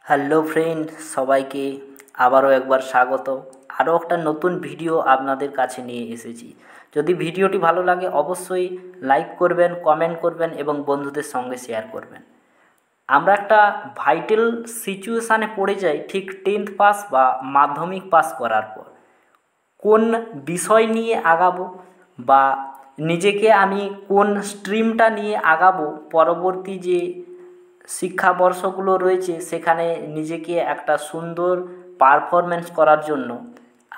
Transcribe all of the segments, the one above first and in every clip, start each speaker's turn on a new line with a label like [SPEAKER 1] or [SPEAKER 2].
[SPEAKER 1] Hello friend, সবাইকে আবারও একবার স্বাগত। আরও একটা নতুন ভিডিও আপনাদের কাছে নিয়ে এসেছি। যদি ভিডিওটি ভালো লাগে অবশ্যই লাইক করবেন, কমেন্ট করবেন এবং বন্ধুদের সঙ্গে শেয়ার করবেন। আমরা একটা ভাইটাল সিচুয়েশানে পড়ে যাই ঠিক 10th পাস বা মাধ্যমিক পাস করার পর। কোন বিষয় নিয়ে আগাবো বা নিজেকে আমি কোন স্ট্রিমটা নিয়ে আগাবো, পরবর্তী যে শিক্ষাবর্ষগুলো রয়েছে সেখানে নিজেকে একটা সুন্দর পারফরমেন্স করার জন্য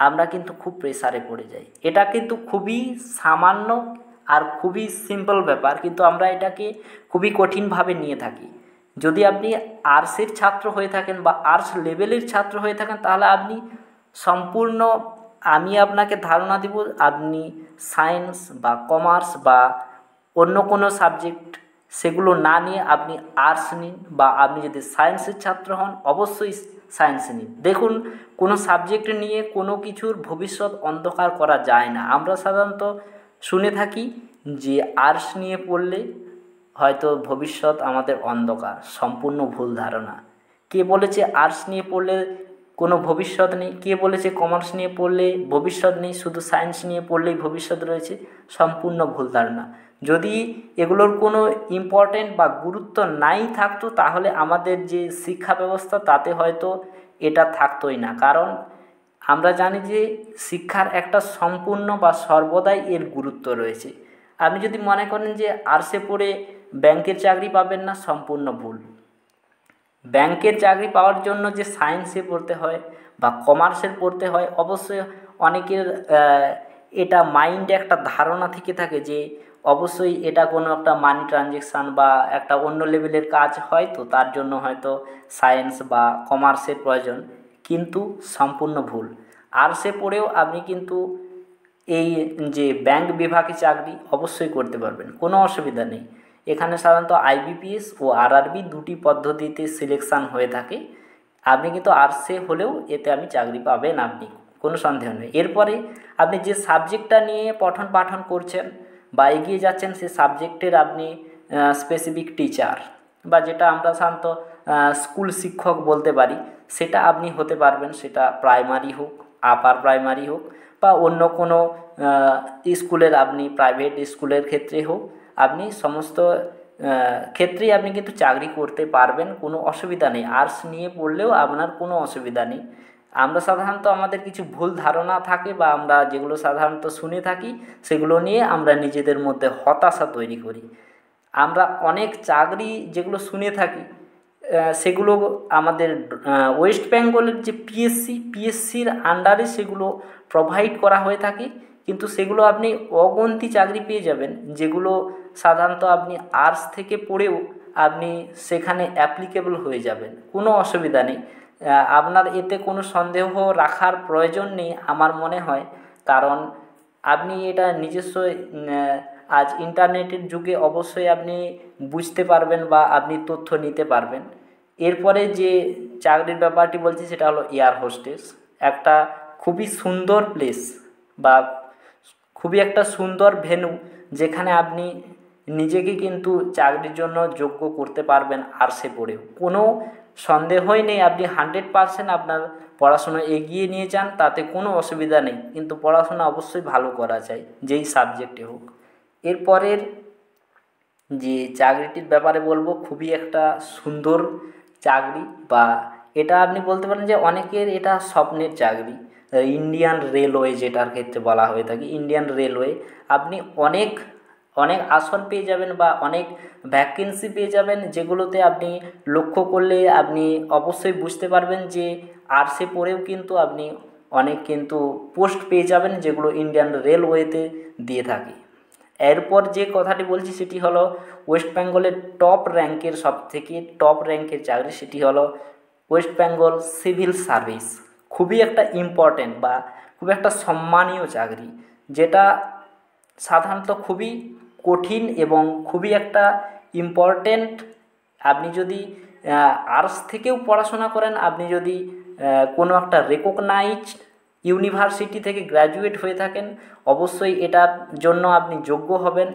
[SPEAKER 1] আমরা কিন্তু খুব প্রেসারে পড়ে যাই। এটা কিন্তু খুবই সামান্য আর খুবই সিম্পল ব্যাপার, কিন্তু আমরা এটাকে খুবই কঠিনভাবে নিয়ে থাকি। যদি আপনি আর্টসের ছাত্র হয়ে থাকেন বা আর্টস লেভেলের ছাত্র হয়ে থাকেন তাহলে আপনি সম্পূর্ণ, আমি আপনাকে ধারণা দেব, আপনি সায়েন্স বা কমার্স বা অন্য কোনো সাবজেক্ট সেগুলো না নিয়ে আপনি আর্টস নিন, বা আপনি যদি সায়েন্সের ছাত্র হন অবশ্যই সায়েন্স নিন। দেখুন, কোনো সাবজেক্ট নিয়ে কোনো কিছুর ভবিষ্যৎ অন্ধকার করা যায় না। আমরা সাধারণত শুনে থাকি যে আর্টস নিয়ে পড়লে হয়তো ভবিষ্যৎ আমাদের অন্ধকার। সম্পূর্ণ ভুল ধারণা। কে বলেছে আর্টস নিয়ে পড়লে কোনো ভবিষ্যৎ নেই? কে বলেছে কমার্স নিয়ে পড়লে ভবিষ্যৎ নেই, শুধু সায়েন্স নিয়ে পড়লেই ভবিষ্যৎ রয়েছে? সম্পূর্ণ ভুল ধারণা। যদি এগুলোর কোনো ইম্পর্টেন্ট বা গুরুত্ব নাই থাকতো তাহলে আমাদের যে শিক্ষা ব্যবস্থা তাতে হয়তো এটা থাকতোই না। কারণ আমরা জানি যে শিক্ষার একটা সম্পূর্ণ বা সর্বদাই এর গুরুত্ব রয়েছে। আপনি যদি মনে করেন যে আর্টসে পড়ে ব্যাংকের চাকরি পাবেন না, সম্পূর্ণ ভুল। ব্যাংকের চাকরি পাওয়ার জন্য যে সায়েন্সে পড়তে হয় বা কমার্সের পড়তে হয়, অবশ্যই অনেকের এটা মাইন্ডে একটা ধারণা থেকে থাকে যে অবশ্যই এটা কোনো একটা মানি ট্রানজ্যাকশান বা একটা অন্য লেভেলের কাজ হয়, তো তার জন্য হয়তো সায়েন্স বা কমার্সের প্রয়োজন, কিন্তু সম্পূর্ণ ভুল। আর্টসে পড়েও আপনি কিন্তু এই যে ব্যাংক বিভাগে চাকরি অবশ্যই করতে পারবেন, কোনো অসুবিধা নেই। এখানে সাধারণত আইবিপিএস ও আরআরবি দুটি পদ্ধতিতে সিলেকশান হয়ে থাকে। আপনি কিন্তু আর্টসে হলেও এতে আপনি চাকরি পাবেন, আপনি কোনো সন্দেহ নেই। এরপরে আপনি যে সাবজেক্টটা নিয়ে পঠন পাঠন করছেন বা এগিয়ে যাচ্ছেন সে সাবজেক্টের আপনি স্পেসিফিক টিচার বা যেটা আমরা সাধারণত স্কুল শিক্ষক বলতে পারি, সেটা আপনি হতে পারবেন। সেটা প্রাইমারি হোক, আপার প্রাইমারি হোক বা অন্য কোনো স্কুলের, আপনি প্রাইভেট স্কুলের ক্ষেত্রে হোক, আপনি সমস্ত ক্ষেত্রেই আপনি কিন্তু চাকরি করতে পারবেন, কোনো অসুবিধা নেই। আর্টস নিয়ে পড়লেও আপনার কোনো অসুবিধা নেই। আমরা সাধারণত আমাদের কিছু ভুল ধারণা থাকে বা আমরা যেগুলো সাধারণত শুনে থাকি সেগুলো নিয়ে আমরা নিজেদের মধ্যে হতাশা তৈরি করি। আমরা অনেক চাকরি যেগুলো শুনে থাকি সেগুলো আমাদের ওয়েস্ট বেঙ্গলের যে পিএসসির আন্ডারে সেগুলো প্রোভাইড করা হয়ে থাকে, কিন্তু সেগুলো আপনি অগুন্তি চাকরি পেয়ে যাবেন যেগুলো সাধারণত আপনি আর্টস থেকে পড়েও আপনি সেখানে অ্যাপ্লিকেবল হয়ে যাবেন, কোনো অসুবিধা নেই। আপনার এতে কোনো সন্দেহ রাখার প্রয়োজন নেই আমার মনে হয়। কারণ আপনি এটা নিজস্ব আজ ইন্টারনেটের যুগে অবশ্যই আপনি বুঝতে পারবেন বা আপনি তথ্য নিতে পারবেন। এরপরে যে চাকরির ব্যাপারটি বলছি সেটা হলো এয়ার হোস্টেস। একটা খুবই সুন্দর প্লেস বা খুবই একটা সুন্দর ভেন্যু যেখানে আপনি নিজেকে কিন্তু চাকরির জন্য যোগ্য করতে পারবেন আর্টসে পড়েও। কোনো সন্দেহই নেই, আপনি 100% আপনার পড়াশোনা এগিয়ে নিয়ে যান, তাতে কোনো অসুবিধা নেই, কিন্তু পড়াশোনা অবশ্যই ভালো করা চাই যেই সাবজেক্টে হোক। এরপরের যে চাকরিটির ব্যাপারে বলবো, খুবই একটা সুন্দর চাকরি, বা এটা আপনি বলতে পারেন যে অনেকের এটা স্বপ্নের চাকরি। ইন্ডিয়ান রেলওয়ে যেটার ক্ষেত্রে বলা হয়ে থাকে, ইন্ডিয়ান রেলওয়ে। আপনি অনেক অনেক আসন পেয়ে যাবেন বা অনেক ভ্যাকেন্সি পেয়ে যাবেন, যেগুলোতে আপনি লক্ষ্য করলে আপনি অবশ্যই বুঝতে পারবেন যে আর্টসে পড়েও কিন্তু আপনি অনেক কিন্তু পোস্ট পেয়ে যাবেন যেগুলো ইন্ডিয়ান রেলওয়েতে দিয়ে থাকে। এরপর যে কথাটি বলছি সেটি হলো ওয়েস্ট বেঙ্গলের টপ র্যাঙ্কের, সবথেকে টপ র্যাঙ্কের চাকরি, সেটি হলো ওয়েস্ট বেঙ্গল সিভিল সার্ভিস। খুবই একটা ইম্পর্টেন্ট বা খুব একটা সম্মানীয় চাকরি, যেটা সাধারণত খুবই কঠিন এবং খুবই একটা ইম্পর্টেন্ট। আপনি যদি আর্টস থেকেও পড়াশোনা করেন, আপনি যদি কোনো একটা রেকগনাইজড ইউনিভার্সিটি থেকে গ্র্যাজুয়েট হয়ে থাকেন, অবশ্যই এটার জন্য আপনি যোগ্য হবেন।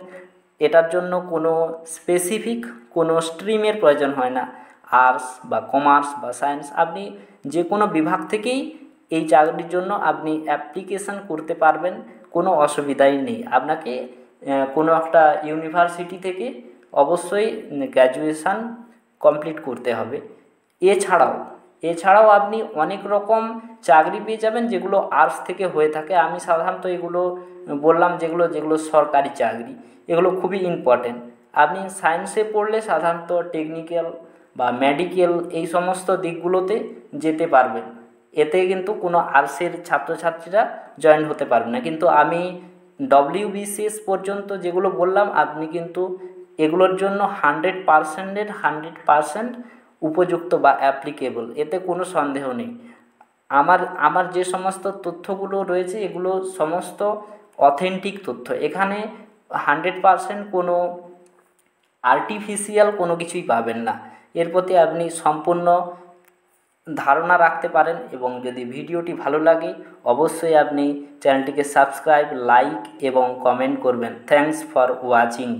[SPEAKER 1] এটার জন্য কোনো স্পেসিফিক কোনো স্ট্রিমের প্রয়োজন হয় না। আর্টস বা কমার্স বা সায়েন্স, আপনি যে কোনো বিভাগ থেকেই এই চাকরির জন্য আপনি অ্যাপ্লিকেশান করতে পারবেন, কোনো অসুবিধাই নেই। আপনাকে কোনো একটা ইউনিভার্সিটি থেকে অবশ্যই গ্র্যাজুয়েশান কমপ্লিট করতে হবে। এছাড়াও আপনি অনেক রকম চাকরি পেয়ে যাবেন যেগুলো আর্টস থেকে হয়ে থাকে। আমি সাধারণত এগুলো বললাম, যেগুলো সরকারি চাকরি, এগুলো খুবই ইম্পর্টেন্ট। আপনি সায়েন্সে পড়লে সাধারণত টেকনিক্যাল বা মেডিকেল এই সমস্ত দিকগুলোতে যেতে পারবেন। এতে কিন্তু কোনো আর্টসের ছাত্রছাত্রীরা জয়েন হতে পারবে না। কিন্তু আমি WBCS পর্যন্ত যেগুলো বললাম, আপনি কিন্তু এগুলোর জন্য 100% উপযুক্ত বা অ্যাপ্লিকেবল, এতে কোনো সন্দেহ নেই। আমার যে সমস্ত তথ্যগুলো রয়েছে এগুলো সমস্ত অথেন্টিক তথ্য। এখানে 100% কোনো আর্টিফিশিয়াল কোনো কিছুই পাবেন না। এর প্রতি আপনি সম্পূর্ণ ধারণা রাখতে পারেন। এবং যদি ভিডিওটি ভালো লাগে অবশ্যই আপনি চ্যানেলটিকে সাবস্ক্রাইব, লাইক এবং কমেন্ট করবেন। Thanks for watching.